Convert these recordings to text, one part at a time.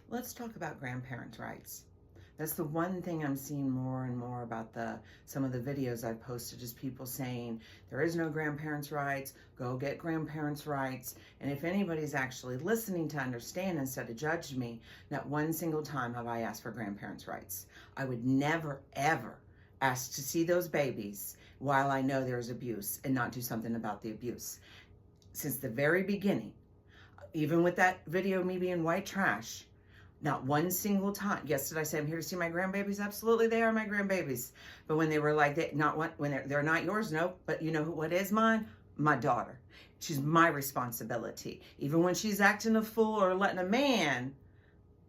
Let's talk about grandparent rights. That's the one thing I'm seeing more and more about some of the videos I've posted, is people saying there is no grandparents' rights, go get grandparents' rights. And if anybody's actually listening to understand instead of judge me, not one single time have I asked for grandparents' rights. I would never, ever ask to see those babies while I know there's abuse and not do something about the abuse. Since the very beginning, even with that video of me being white trash, not one single time. Yes, did I say I'm here to see my grandbabies? Absolutely, they are my grandbabies. But when they were like, when they're not yours, no. But you know what is mine? My daughter. She's my responsibility. Even when she's acting a fool or letting a man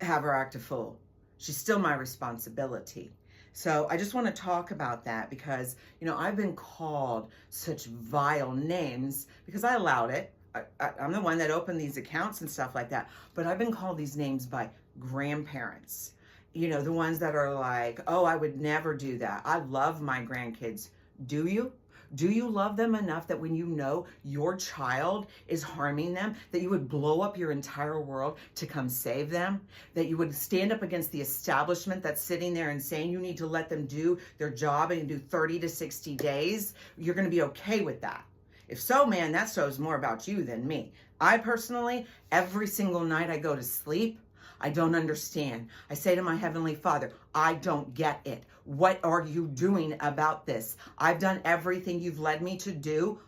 have her act a fool, she's still my responsibility. So I just want to talk about that because, I've been called such vile names because I allowed it. I'm the one that opened these accounts and stuff like that. But I've been called these names by grandparents. The ones that are like, oh, I would never do that. I love my grandkids. Do you? Do you love them enough that when you know your child is harming them, that you would blow up your entire world to come save them? That you would stand up against the establishment that's sitting there and saying you need to let them do their job and do 30 to 60 days? You're going to be okay with that. If so, man, that shows more about you than me. I personally, every single night I go to sleep, I don't understand. I say to my Heavenly Father, I don't get it. What are you doing about this? I've done everything you've led me to do.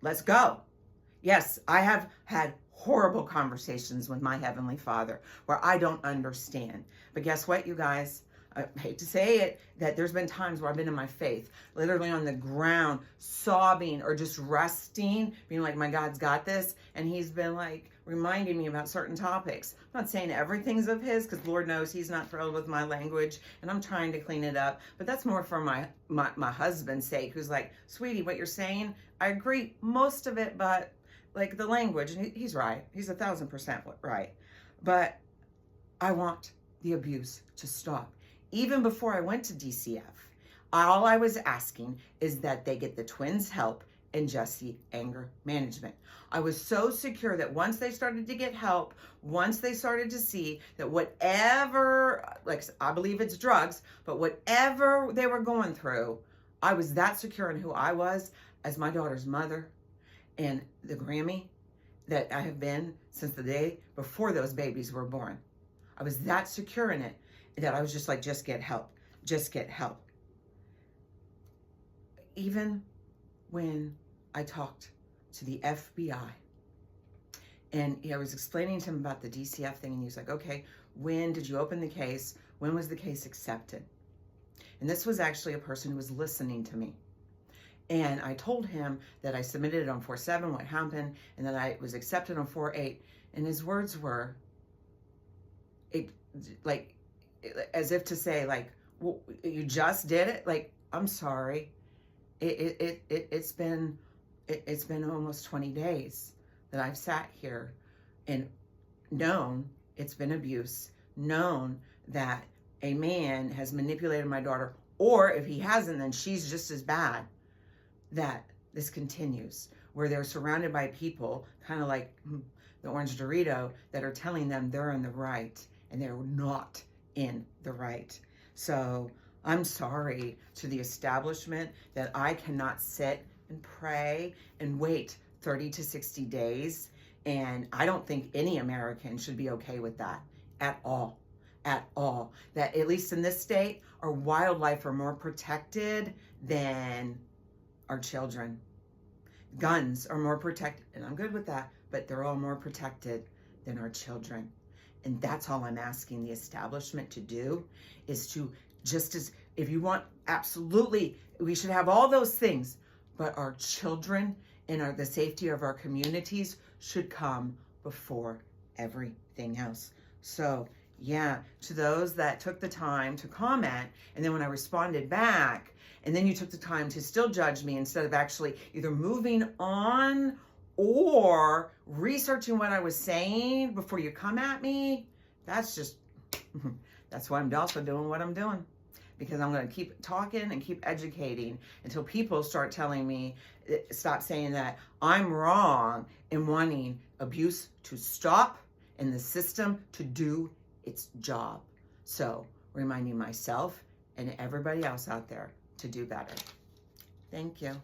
Let's go. Yes, I have had horrible conversations with my Heavenly Father where I don't understand. But guess what, you guys? I hate to say it, that there's been times where I've been in my faith, literally on the ground, sobbing or just resting, being like, my God's got this. And he's been like reminding me about certain topics. I'm not saying everything's of his, because Lord knows he's not thrilled with my language and I'm trying to clean it up. But that's more for my husband's sake, who's like, sweetie, what you're saying, I agree most of it, but like the language, and he's right. He's 1,000% right. But I want the abuse to stop. Even before I went to DCF, all I was asking is that they get the twins' help and Jesse anger management. I was so secure that once they started to get help, once they started to see that whatever, like I believe it's drugs, but whatever they were going through, I was that secure in who I was as my daughter's mother and the Grammy that I have been since the day before those babies were born. I was that secure in it that I was just like, just get help, just get help. Even when I talked to the FBI and I was explaining to him about the DCF thing, and he was like, okay, when did you open the case? When was the case accepted? And this was actually a person who was listening to me. And I told him that I submitted it on 4/7, what happened, and that I was accepted on 4/8. And his words were, as if to say, like, well, you just did it? Like, I'm sorry. It's been almost 20 days that I've sat here and known it's been abuse, known that a man has manipulated my daughter, or if he hasn't, then she's just as bad, that this continues, where they're surrounded by people, kind of like the orange Dorito, that are telling them they're in the right, and they're not in the right. So I'm sorry to the establishment that I cannot sit and pray and wait 30 to 60 days. And I don't think any American should be okay with that at all, at all. That at least in this state, our wildlife are more protected than our children. Guns are more protected, and I'm good with that, but they're all more protected than our children. And that's all I'm asking the establishment to do, is to, just as, if you want, absolutely, we should have all those things, but our children and the safety of our communities should come before everything else. So yeah, to those that took the time to comment, and then when I responded back, and then you took the time to still judge me instead of actually either moving on or researching what I was saying before you come at me, that's just, that's why I'm also doing what I'm doing. Because I'm going to keep talking and keep educating until people start telling me, stop saying that I'm wrong in wanting abuse to stop and the system to do its job. So reminding myself and everybody else out there to do better. Thank you.